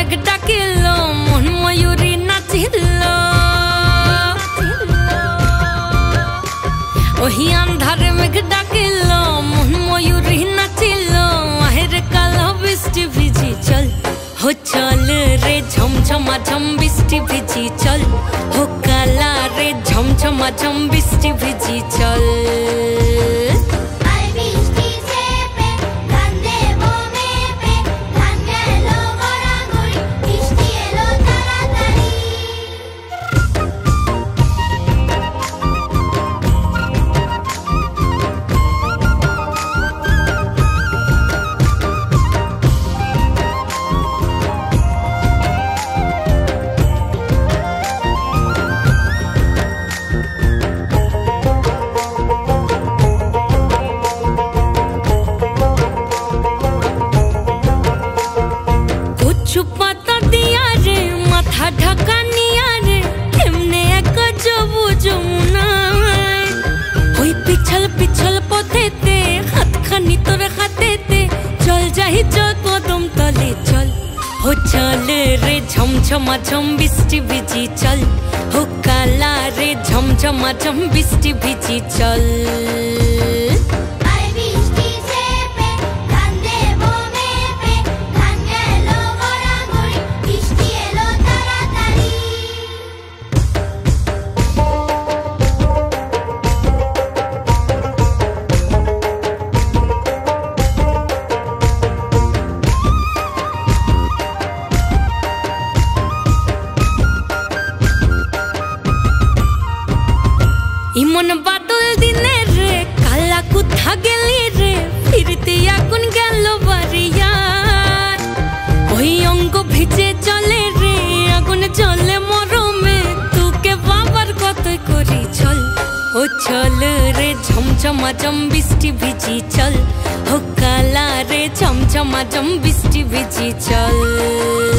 মেঘ ডাকিল মন ময়ূরী নাচিল ওহি আন্ধারে মেঘ ডাকিল মন ময়ূরী নাচিল আহের কালো বৃষ্টি ভিজি চল हो चल रे झमझमा झम बृष्टि भिजी चल हो काला रे झमझमा झम बृष्टि भिजी चल पाता दिया रे माथा ढका निया रे केमने एक जबू जमुना होई पिछल पिछल पथेते हाथ खानी तोरे हाथेते चल जाही जो कदम तले चल हो चल रे झमझमा झम बृष्टि भिजी चल हो काला रे झमझमा झम बृष्टि भिजी चल इमन बादल दिने रे काला कुत्था गेली रे फिरते आগুন গেল বাড়িয়ার ওই অঙ্গ ভিজে চলে রে আগুন জ্বলে মরমে তোকে বাবার কতই করি চল ও চল রে ঝমঝমা ঝম বৃষ্টি ভিজি চল ও কালা রে ঝমঝমা ঝম বৃষ্টি ভিজি চল